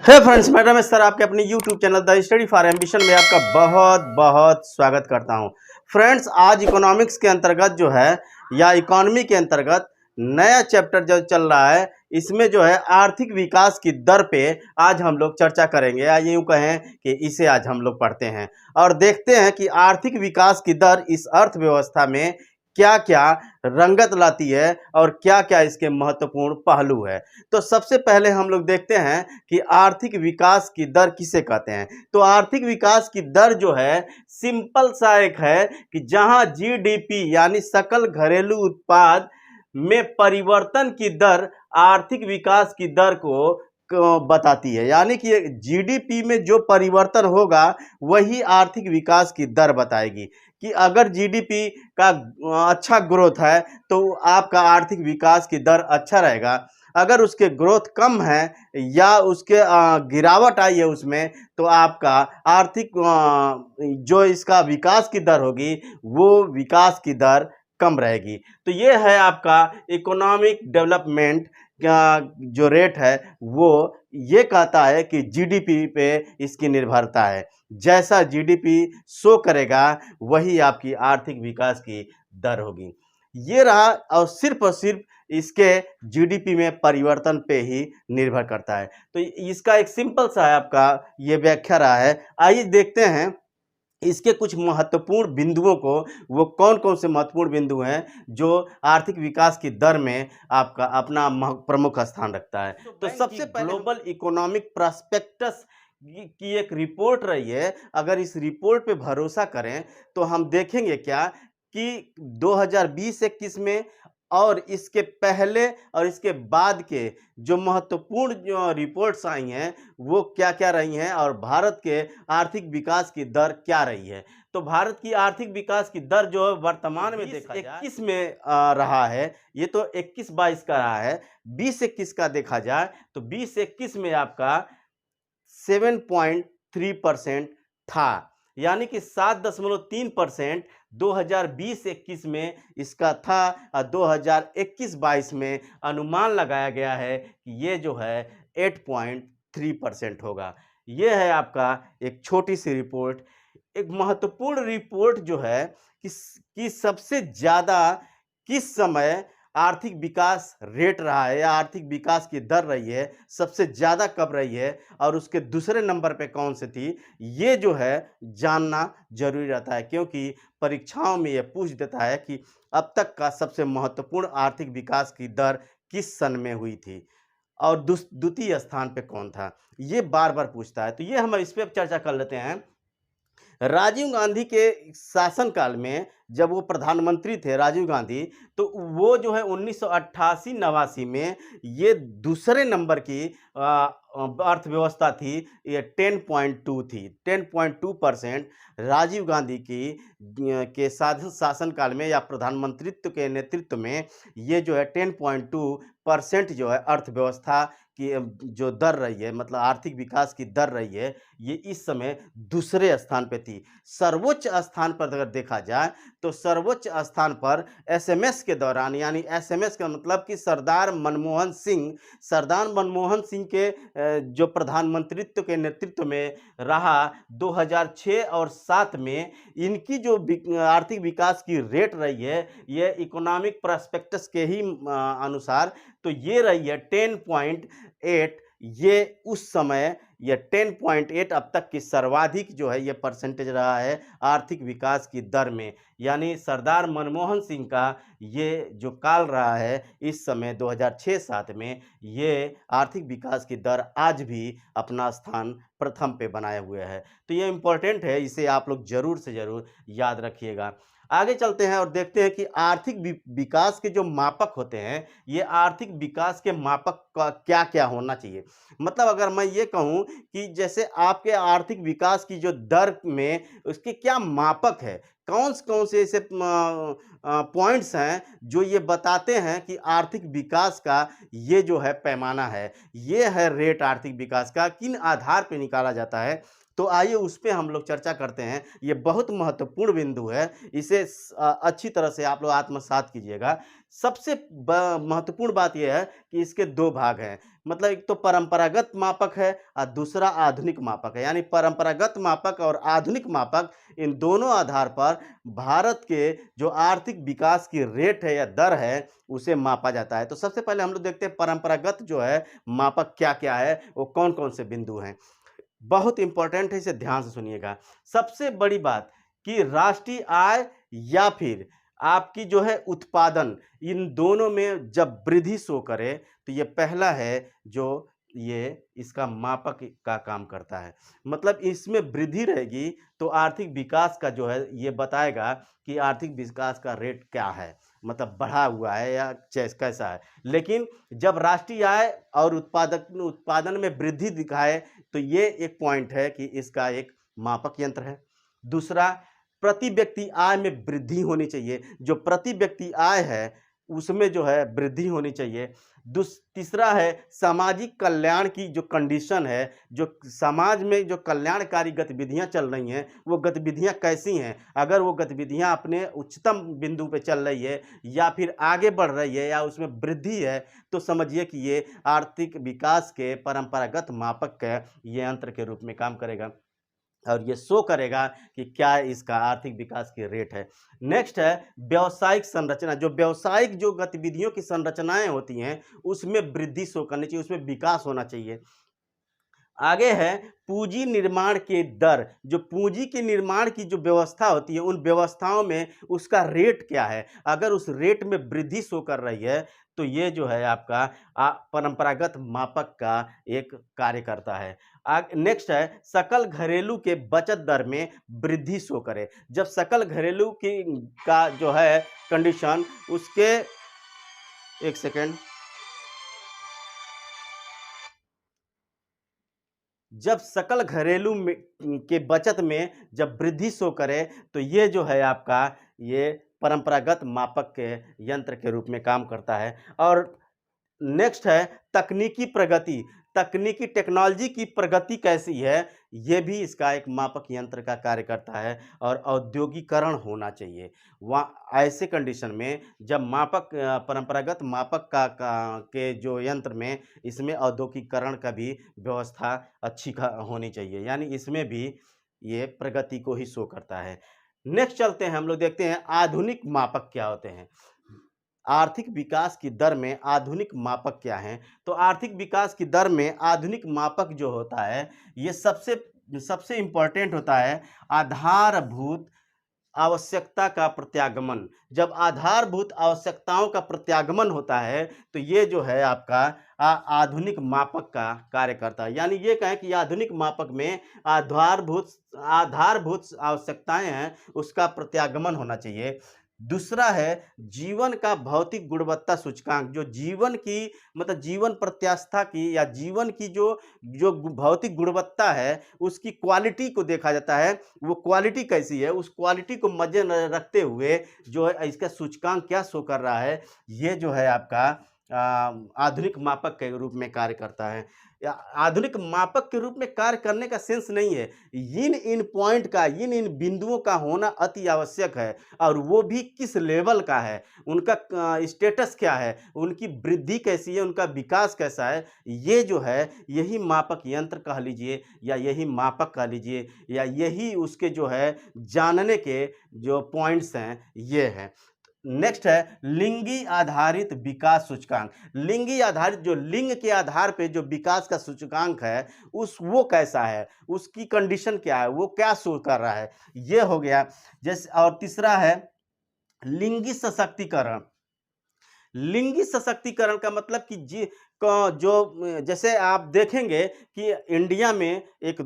हे friends, मैं Ramesh sir आपके अपने YouTube channel the study for ambition में आपका बहुत बहुत स्वागत करता हूं। फ्रेंड्स, आज इकोनॉमिक्स के अंतर्गत जो है या इकोनॉमी के अंतर्गत नया चैप्टर जो चल रहा है, इसमें जो है आर्थिक विकास की दर पे आज हम लोग चर्चा करेंगे, या यूँ कहें कि इसे आज हम लोग पढ़ते हैं और देखते हैं कि आर्थिक विकास की दर इस अर्थव्यवस्था में क्या क्या रंगत लाती है और क्या क्या इसके महत्वपूर्ण पहलू है। तो सबसे पहले हम लोग देखते हैं कि आर्थिक विकास की दर किसे कहते हैं। तो आर्थिक विकास की दर जो है सिंपल सा एक है कि जहां जीडीपी यानी सकल घरेलू उत्पाद में परिवर्तन की दर आर्थिक विकास की दर को बताती है, यानी कि जीडीपी में जो परिवर्तन होगा वही आर्थिक विकास की दर बताएगी कि अगर जीडीपी का अच्छा ग्रोथ है तो आपका आर्थिक विकास की दर अच्छा रहेगा। अगर उसके ग्रोथ कम है या उसके गिरावट आई है उसमें, तो आपका आर्थिक जो इसका विकास की दर होगी वो विकास की दर कम रहेगी। तो ये है आपका इकोनॉमिक डेवलपमेंट का जो रेट है, वो ये कहता है कि जीडीपी पे इसकी निर्भरता है। जैसा जीडीपी शो करेगा वही आपकी आर्थिक विकास की दर होगी। ये रहा, और सिर्फ इसके जीडीपी में परिवर्तन पे ही निर्भर करता है। तो इसका एक सिंपल सा है आपका ये व्याख्या रहा है। आइए देखते हैं इसके कुछ महत्वपूर्ण बिंदुओं को। वो कौन कौन से महत्वपूर्ण बिंदु हैं जो आर्थिक विकास की दर में आपका अपना प्रमुख स्थान रखता है। तो सबसे पहले ग्लोबल इकोनॉमिक प्रॉस्पेक्टस की एक रिपोर्ट रही है। अगर इस रिपोर्ट पे भरोसा करें तो हम देखेंगे क्या कि 2020-21 में और इसके पहले और इसके बाद के जो महत्वपूर्ण जो रिपोर्ट्स आई हैं वो क्या क्या रही हैं और भारत के आर्थिक विकास की दर क्या रही है। तो भारत की आर्थिक विकास की दर जो वर्तमान में देखा जाए 21 में रहा है, ये तो 21-22 का रहा है। 20-21 का देखा जाए तो 20-21 में आपका 7.3% था, यानी कि 7.3% 2020-21 में इसका था और 2021-22 में अनुमान लगाया गया है कि ये जो है 8.3% होगा। ये है आपका एक छोटी सी रिपोर्ट। एक महत्वपूर्ण रिपोर्ट जो है कि सबसे ज़्यादा किस समय आर्थिक विकास रेट रहा है या आर्थिक विकास की दर रही है, सबसे ज़्यादा कब रही है और उसके दूसरे नंबर पे कौन सी थी, ये जो है जानना जरूरी रहता है, क्योंकि परीक्षाओं में ये पूछ देता है कि अब तक का सबसे महत्वपूर्ण आर्थिक विकास की दर किस सन में हुई थी और द्वितीय स्थान पे कौन था, ये बार बार पूछता है। तो ये हम इस पर चर्चा कर लेते हैं। राजीव गांधी के शासनकाल में जब वो प्रधानमंत्री थे राजीव गांधी, तो वो जो है 1988-89 में ये दूसरे नंबर की अर्थव्यवस्था थी। ये 10.2 थी। 10.2% राजीव गांधी की के शासनकाल में या प्रधानमंत्रित्व के नेतृत्व में ये जो है 10.2% जो है अर्थव्यवस्था की जो दर रही है, मतलब आर्थिक विकास की दर रही है, ये इस समय दूसरे स्थान पे थी। सर्वोच्च स्थान पर अगर देखा जाए तो सर्वोच्च स्थान पर एसएमएस के दौरान, यानी एसएमएस का मतलब कि सरदार मनमोहन सिंह के जो प्रधानमंत्रित्व के नेतृत्व में रहा 2006 और 7 में, इनकी जो आर्थिक विकास की रेट रही है ये इकोनॉमिक प्रॉस्पेक्टस के ही अनुसार, तो ये रही है 10.8। ये उस समय ये 10.8 अब तक की सर्वाधिक जो है ये परसेंटेज रहा है आर्थिक विकास की दर में। यानी सरदार मनमोहन सिंह का ये जो काल रहा है इस समय 2006-7 में, ये आर्थिक विकास की दर आज भी अपना स्थान प्रथम पे बनाए हुए है। तो ये इम्पोर्टेंट है, इसे आप लोग ज़रूर से ज़रूर याद रखिएगा। आगे चलते हैं और देखते हैं कि आर्थिक विकास के जो मापक होते हैं, ये आर्थिक विकास के मापक का क्या क्या होना चाहिए। मतलब अगर मैं ये कहूँ कि जैसे आपके आर्थिक विकास की जो दर में उसके क्या मापक है, कौन से ऐसे पॉइंट्स हैं जो ये बताते हैं कि आर्थिक विकास का ये जो है पैमाना है, ये है रेट आर्थिक विकास का, किन आधार पे निकाला जाता है। तो आइए उस पे हम लोग चर्चा करते हैं। ये बहुत महत्वपूर्ण बिंदु है, इसे अच्छी तरह से आप लोग आत्मसात कीजिएगा। सबसे महत्वपूर्ण बात यह है कि इसके दो भाग हैं। मतलब एक तो परंपरागत मापक है और दूसरा आधुनिक मापक है। यानी परंपरागत मापक और आधुनिक मापक, इन दोनों आधार पर भारत के जो आर्थिक विकास की रेट है या दर है, उसे मापा जाता है। तो सबसे पहले हम लोग देखते हैं परंपरागत जो है मापक क्या क्या है, वो कौन कौन से बिंदु हैं। बहुत इंपॉर्टेंट है, इसे ध्यान से सुनिएगा। सबसे बड़ी बात कि राष्ट्रीय आय या फिर आपकी जो है उत्पादन, इन दोनों में जब वृद्धि शो करे तो ये पहला है जो ये इसका मापक का काम करता है। मतलब इसमें वृद्धि रहेगी तो आर्थिक विकास का जो है ये बताएगा कि आर्थिक विकास का रेट क्या है, मतलब बढ़ा हुआ है या कैसा है। लेकिन जब राष्ट्रीय आय और उत्पादन में वृद्धि दिखाए तो ये एक पॉइंट है कि इसका एक मापक यंत्र है। दूसरा, प्रति व्यक्ति आय में वृद्धि होनी चाहिए। जो प्रति व्यक्ति आय है उसमें जो है वृद्धि होनी चाहिए। तीसरा है सामाजिक कल्याण की जो कंडीशन है, जो समाज में जो कल्याणकारी गतिविधियां चल रही हैं वो गतिविधियां कैसी हैं। अगर वो गतिविधियां अपने उच्चतम बिंदु पे चल रही है या फिर आगे बढ़ रही है या उसमें वृद्धि है, तो समझिए कि ये आर्थिक विकास के परंपरागत मापक के ये यंत्र के रूप में काम करेगा और ये शो करेगा कि क्या इसका आर्थिक विकास की रेट है। नेक्स्ट है व्यावसायिक संरचना। जो व्यावसायिक जो गतिविधियों की संरचनाएं होती हैं उसमें वृद्धि शो करनी चाहिए, उसमें विकास होना चाहिए। आगे है पूंजी निर्माण के दर। जो पूंजी के निर्माण की जो व्यवस्था होती है उन व्यवस्थाओं में उसका रेट क्या है। अगर उस रेट में वृद्धि शो कर रही है तो ये जो है आपका परंपरागत मापक का एक कार्य करता है। नेक्स्ट है सकल घरेलू के बचत दर में वृद्धि शो करे। जब सकल घरेलू की का जो है कंडीशन उसके, एक सेकेंड, जब सकल घरेलू में के बचत में जब वृद्धि शो करे तो ये जो है आपका ये परंपरागत मापक के यंत्र के रूप में काम करता है। और नेक्स्ट है तकनीकी प्रगति। तकनीकी टेक्नोलॉजी की प्रगति कैसी है, ये भी इसका एक मापक यंत्र का कार्य करता है। और औद्योगिकरण होना चाहिए वहाँ, ऐसे कंडीशन में जब मापक परंपरागत मापक के जो यंत्र में इसमें औद्योगिकरण का भी व्यवस्था अच्छी होनी चाहिए। यानी इसमें भी ये प्रगति को ही शो करता है। नेक्स्ट चलते हैं, हम लोग देखते हैं आधुनिक मापक क्या होते हैं। आर्थिक विकास की दर में आधुनिक मापक क्या हैं। तो आर्थिक विकास की दर में आधुनिक मापक जो होता है ये सबसे इम्पोर्टेंट होता है आधारभूत आवश्यकता का प्रत्यागमन। जब आधारभूत आवश्यकताओं का प्रत्यागमन होता है तो ये जो है आपका आधुनिक मापक का कार्य करता है। यानी ये कहें कि आधुनिक मापक में आधारभूत आवश्यकताएं हैं उसका प्रत्यागमन होना चाहिए। दूसरा है जीवन का भौतिक गुणवत्ता सूचकांक। जो जीवन की मतलब जीवन प्रत्यास्था की या जीवन की जो जो भौतिक गुणवत्ता है उसकी क्वालिटी को देखा जाता है। वो क्वालिटी कैसी है, उस क्वालिटी को मद्देनजर रखते हुए जो है इसका सूचकांक क्या शो कर रहा है, ये जो है आपका आधुनिक मापक के रूप में कार्य करता है। आधुनिक मापक के रूप में कार्य करने का सेंस नहीं है, इन पॉइंट का, इन बिंदुओं का होना अति आवश्यक है। और वो भी किस लेवल का है, उनका स्टेटस क्या है, उनकी वृद्धि कैसी है, उनका विकास कैसा है, ये जो है यही मापक यंत्र कह लीजिए या यही मापक कह लीजिए या यही उसके जो है जानने के जो पॉइंट्स हैं ये हैं। नेक्स्ट है लिंगी आधारित विकास सूचकांक। लिंगी आधारित, जो लिंग के आधार पे जो विकास का सूचकांक है वो कैसा है, उसकी कंडीशन क्या है, वो क्या शो कर रहा है, ये हो गया। जैसे और तीसरा है लिंगी सशक्तिकरण। लिंगी सशक्तिकरण का मतलब कि जो जैसे आप देखेंगे कि इंडिया में एक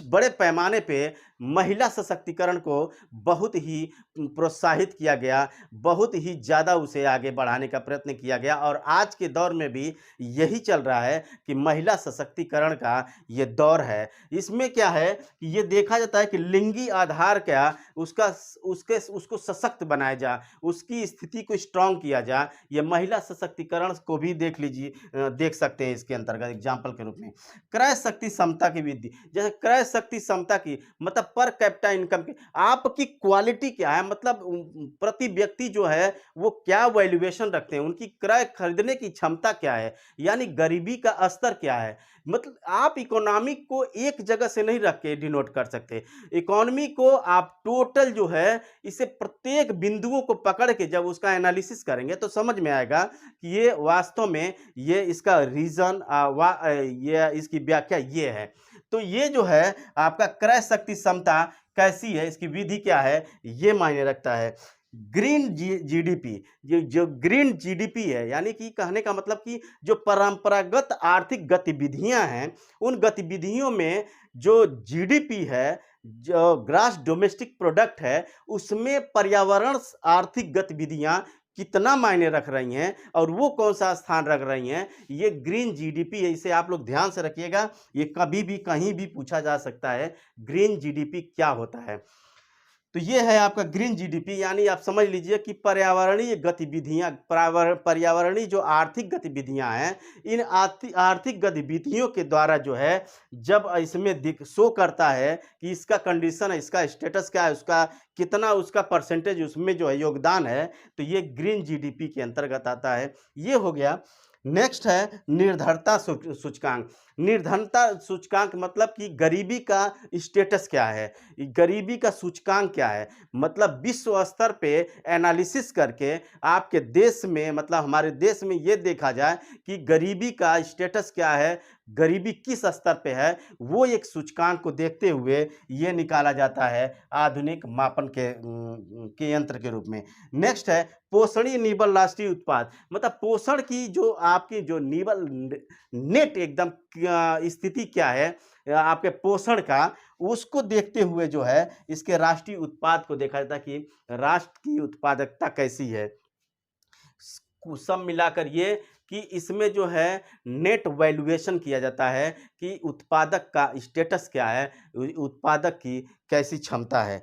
बड़े पैमाने पे महिला सशक्तिकरण को बहुत ही प्रोत्साहित किया गया, बहुत ही ज़्यादा उसे आगे बढ़ाने का प्रयत्न किया गया। और आज के दौर में भी यही चल रहा है कि महिला सशक्तिकरण का ये दौर है। इसमें क्या है कि ये देखा जाता है कि लिंगी आधार क्या उसको सशक्त बनाया जा, उसकी स्थिति को स्ट्रांग किया जा। ये महिला सशक्तिकरण को भी देख लीजिए, देख सकते हैं इसके अंतर्गत एग्जाम्पल के रूप में। क्रय शक्ति क्षमता की वृद्धि, जैसे क्रय शक्ति क्षमता की मतलब पर कैपिटा इनकम की आपकी क्वालिटी क्या है, मतलब प्रति व्यक्ति जो है वो क्या वैल्यूएशन रखते हैं, उनकी क्रय खरीदने की क्षमता क्या है, यानी गरीबी का स्तर क्या है। मतलब आप इकोनॉमी को एक जगह से नहीं रख के डिनोट कर सकते। इकोनॉमी को आप टोटल जो है इसे प्रत्येक बिंदुओं को पकड़ के जब उसका एनालिसिस करेंगे तो समझ में आएगा कि ये वास्तव में ये इसका रीजन ये इसकी व्याख्या ये है। तो ये जो है आपका क्रय शक्ति क्षमता कैसी है, इसकी विधि क्या है, ये मायने रखता है। ग्रीन जीडीपी, ये जो ग्रीन जीडीपी है, यानी कि कहने का मतलब कि जो परंपरागत आर्थिक गतिविधियां हैं उन गतिविधियों में जो जीडीपी है, जो ग्रास डोमेस्टिक प्रोडक्ट है, उसमें पर्यावरण आर्थिक गतिविधियां कितना मायने रख रही हैं और वो कौन सा स्थान रख रही हैं, ये ग्रीन जीडीपी है। इसे आप लोग ध्यान से रखिएगा, ये कभी भी कहीं भी पूछा जा सकता है ग्रीन जीडीपी क्या होता है। तो ये है आपका ग्रीन जीडीपी, यानी आप समझ लीजिए कि पर्यावरणीय गतिविधियां, पर्यावरणीय जो आर्थिक गतिविधियां हैं, इन आर्थिक गतिविधियों के द्वारा जो है जब इसमें शो करता है कि इसका कंडीशन है, इसका स्टेटस क्या है, उसका कितना उसका परसेंटेज उसमें जो है योगदान है, तो ये ग्रीन जीडीपी के अंतर्गत आता है। ये हो गया। नेक्स्ट है निर्धनता सूचकांक। निर्धनता सूचकांक मतलब कि गरीबी का स्टेटस क्या है, गरीबी का सूचकांक क्या है, मतलब विश्व स्तर पे एनालिसिस करके आपके देश में, मतलब हमारे देश में ये देखा जाए कि गरीबी का स्टेटस क्या है, गरीबी किस स्तर पे है, वो एक सूचकांक को देखते हुए ये निकाला जाता है आधुनिक मापन के यंत्र के रूप में। नेक्स्ट है पोषणीय निबल राष्ट्रीय उत्पाद, मतलब पोषण की जो आपकी जो निबल नेट एकदम स्थिति क्या है आपके पोषण का, उसको देखते हुए जो है इसके राष्ट्रीय उत्पाद को देखा जाता है कि राष्ट्र की उत्पादकता कैसी है। सब मिलाकर ये कि इसमें जो है नेट वैल्यूएशन किया जाता है कि उत्पादक का स्टेटस क्या है, उत्पादक की कैसी क्षमता है।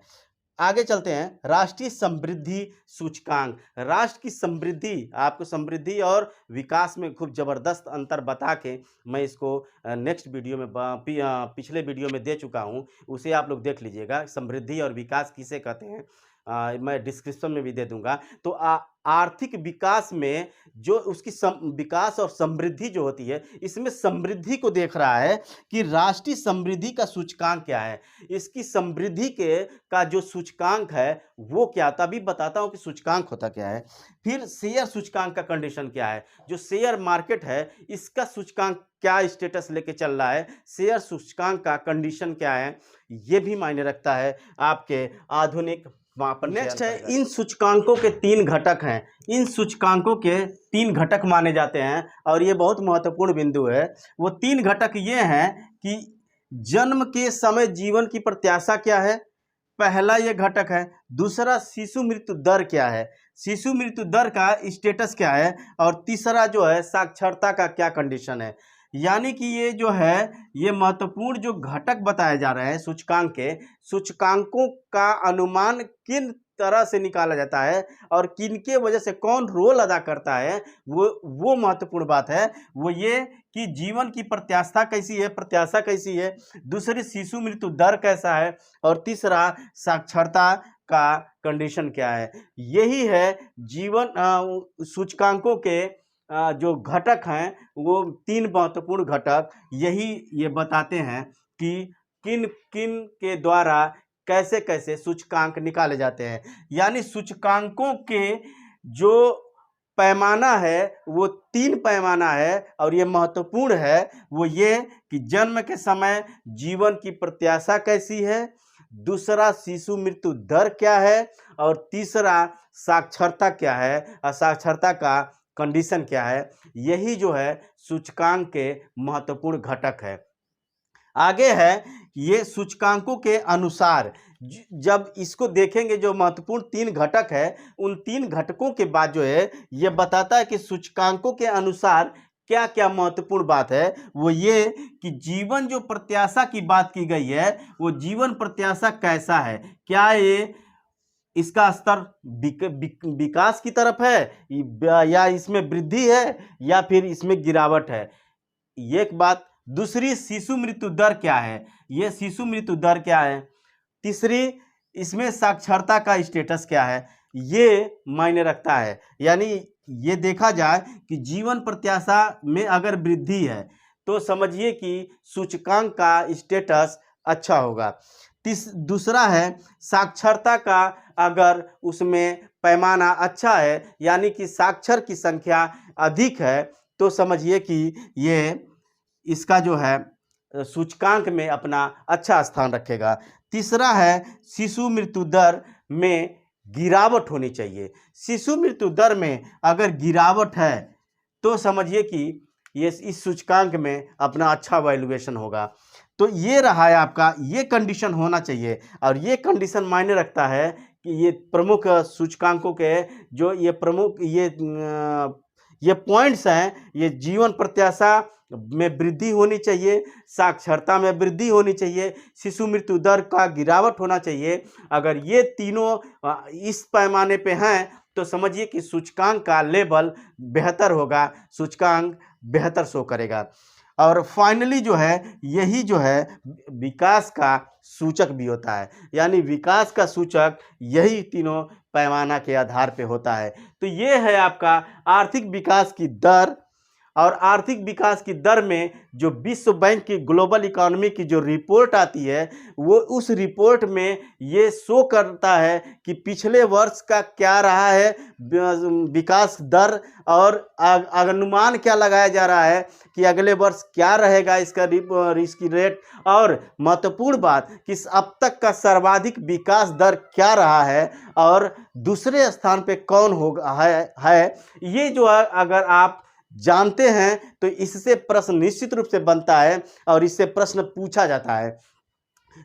आगे चलते हैं राष्ट्रीय समृद्धि सूचकांक। राष्ट्र की समृद्धि, आपको समृद्धि और विकास में खूब जबरदस्त अंतर बता के मैं इसको नेक्स्ट वीडियो में पिछले वीडियो में दे चुका हूं, उसे आप लोग देख लीजिएगा। समृद्धि और विकास किसे कहते हैं मैं डिस्क्रिप्शन में भी दे दूंगा। तो आर्थिक विकास में जो उसकी विकास और समृद्धि जो होती है, इसमें समृद्धि को देख रहा है कि राष्ट्रीय समृद्धि का सूचकांक क्या है, इसकी समृद्धि का जो सूचकांक है वो क्या, तभी बताता हूं कि सूचकांक होता क्या है। फिर शेयर सूचकांक का कंडीशन क्या है, जो शेयर मार्केट है इसका सूचकांक क्या स्टेटस लेके चल रहा है, शेयर सूचकांक का कंडीशन क्या है, ये भी मायने रखता है आपके आधुनिक मापन। नेक्स्ट है इन सूचकांकों के 3 घटक हैं। इन सूचकांकों के 3 घटक माने जाते हैं और ये बहुत महत्वपूर्ण बिंदु है। वो 3 घटक ये हैं कि जन्म के समय जीवन की प्रत्याशा क्या है, पहला ये घटक है। दूसरा शिशु मृत्यु दर क्या है, शिशु मृत्यु दर का स्टेटस क्या है, और तीसरा जो है साक्षरता का क्या कंडीशन है। यानी कि ये जो है ये महत्वपूर्ण जो घटक बताए जा रहे हैं सूचकांक के, सूचकांकों का अनुमान किन तरह से निकाला जाता है और किनके वजह से कौन रोल अदा करता है, वो महत्वपूर्ण बात है। वो ये कि जीवन की प्रत्याशा कैसी है, प्रत्याशा कैसी है, दूसरी शिशु मृत्यु दर कैसा है, और तीसरा साक्षरता का कंडीशन क्या है। यही है जीवन सूचकांकों के जो घटक हैं, वो 3 महत्वपूर्ण घटक यही ये बताते हैं कि किन किन के द्वारा कैसे कैसे सूचकांक निकाले जाते हैं। यानी सूचकांकों के जो पैमाना है वो 3 पैमाना है और ये महत्वपूर्ण है। वो ये कि जन्म के समय जीवन की प्रत्याशा कैसी है, दूसरा शिशु मृत्यु दर क्या है, और तीसरा साक्षरता क्या है, साक्षरता का कंडीशन क्या है। यही जो है सूचकांक के महत्वपूर्ण घटक है। आगे है ये सूचकांकों के अनुसार, जब इसको देखेंगे जो महत्वपूर्ण 3 घटक है, उन 3 घटकों के बाद जो है ये बताता है कि सूचकांकों के अनुसार क्या क्या महत्वपूर्ण बात है। वो ये कि जीवन जो प्रत्याशा की बात की गई है, वो जीवन प्रत्याशा कैसा है, क्या ये इसका स्तर विकास की तरफ है या इसमें वृद्धि है या फिर इसमें गिरावट है, ये एक बात। दूसरी, शिशु मृत्यु दर क्या है, ये शिशु मृत्यु दर क्या है। तीसरी, इसमें साक्षरता का स्टेटस क्या है, ये मायने रखता है। यानी ये देखा जाए कि जीवन प्रत्याशा में अगर वृद्धि है तो समझिए कि सूचकांक का स्टेटस अच्छा होगा। दूसरा है साक्षरता का, अगर उसमें पैमाना अच्छा है यानी कि साक्षर की संख्या अधिक है तो समझिए कि ये इसका जो है सूचकांक में अपना अच्छा स्थान रखेगा। तीसरा है शिशु मृत्यु दर में गिरावट होनी चाहिए। शिशु मृत्यु दर में अगर गिरावट है तो समझिए कि ये इस सूचकांक में अपना अच्छा वैल्यूएशन होगा। तो ये रहा है आपका, ये कंडीशन होना चाहिए और ये कंडीशन मायने रखता है कि ये प्रमुख सूचकांकों के जो ये प्रमुख ये पॉइंट्स हैं, ये जीवन प्रत्याशा में वृद्धि होनी चाहिए, साक्षरता में वृद्धि होनी चाहिए, शिशु मृत्यु दर का गिरावट होना चाहिए। अगर ये तीनों इस पैमाने पे हैं तो समझिए कि सूचकांक का लेवल बेहतर होगा, सूचकांक बेहतर शो करेगा। और फाइनली जो है यही जो है विकास का सूचक भी होता है, यानी विकास का सूचक यही तीनों पैमाना के आधार पे होता है। तो ये है आपका आर्थिक विकास की दर। और आर्थिक विकास की दर में जो विश्व बैंक की ग्लोबल इकोनॉमी की जो रिपोर्ट आती है वो उस रिपोर्ट में ये शो करता है कि पिछले वर्ष का क्या रहा है विकास दर और अनुमान क्या लगाया जा रहा है कि अगले वर्ष क्या रहेगा इसकी रेट। और महत्वपूर्ण बात कि अब तक का सर्वाधिक विकास दर क्या रहा है और दूसरे स्थान पे कौन होगा है। ये जो है अगर आप जानते हैं तो इससे प्रश्न निश्चित रूप से बनता है और इससे प्रश्न पूछा जाता है।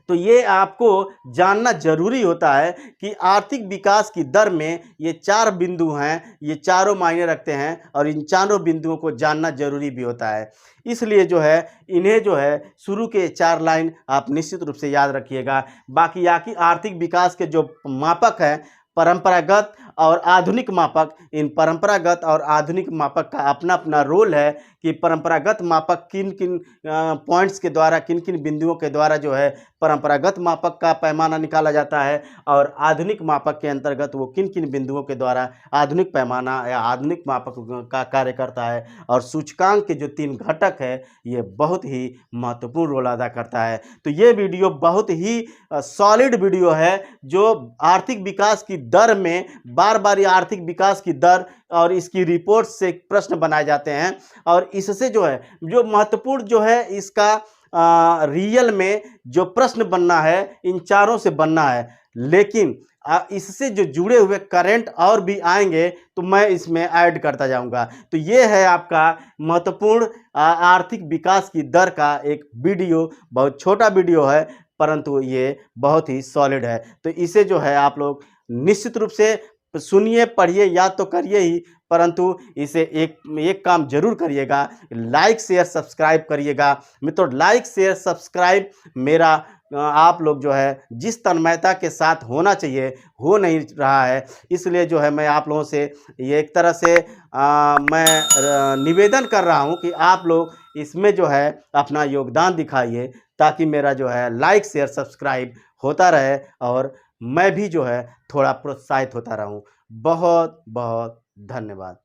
तो ये आपको जानना जरूरी होता है कि आर्थिक विकास की दर में ये 4 बिंदु हैं, ये चारों मायने रखते हैं और इन चारों बिंदुओं को जानना जरूरी भी होता है। इसलिए जो है इन्हें जो है शुरू के 4 लाइन आप निश्चित रूप से याद रखिएगा। बाकी आर्थिक विकास के जो मापक हैं, परंपरागत और आधुनिक मापक, इन परंपरागत और आधुनिक मापक का अपना अपना रोल है कि परंपरागत मापक किन किन पॉइंट्स के द्वारा, किन किन बिंदुओं के द्वारा जो है परंपरागत मापक का पैमाना निकाला जाता है और आधुनिक मापक के अंतर्गत वो किन किन बिंदुओं के द्वारा आधुनिक पैमाना या आधुनिक मापक का कार्य करता है। और सूचकांक के जो 3 घटक है ये बहुत ही महत्वपूर्ण रोल अदा करता है। तो ये वीडियो बहुत ही सॉलिड वीडियो है जो आर्थिक विकास की दर में बार बार आर्थिक विकास की दर और इसकी रिपोर्ट से प्रश्न बनाए जाते हैं और इससे जो है जो महत्वपूर्ण जो है इसका रियल में जो प्रश्न बनना है इन चारों से बनना है। लेकिन इससे जो जुड़े हुए करंट और भी आएंगे तो मैं इसमें ऐड करता जाऊंगा। तो ये है आपका महत्वपूर्ण आर्थिक विकास की दर का एक वीडियो। बहुत छोटा वीडियो है परंतु ये बहुत ही सॉलिड है। तो इसे जो है आप लोग निश्चित रूप से सुनिए, पढ़िए, याद तो करिए ही, परंतु इसे एक काम जरूर करिएगा, लाइक शेयर सब्सक्राइब करिएगा। मित्रों, लाइक शेयर सब्सक्राइब मेरा आप लोग जो है जिस तन्मयता के साथ होना चाहिए हो नहीं रहा है, इसलिए जो है मैं आप लोगों से ये एक तरह से मैं निवेदन कर रहा हूं कि आप लोग इसमें जो है अपना योगदान दिखाइए ताकि मेरा जो है लाइक शेयर सब्सक्राइब होता रहे और मैं भी जो है थोड़ा प्रोत्साहित होता रहूं। बहुत बहुत धन्यवाद।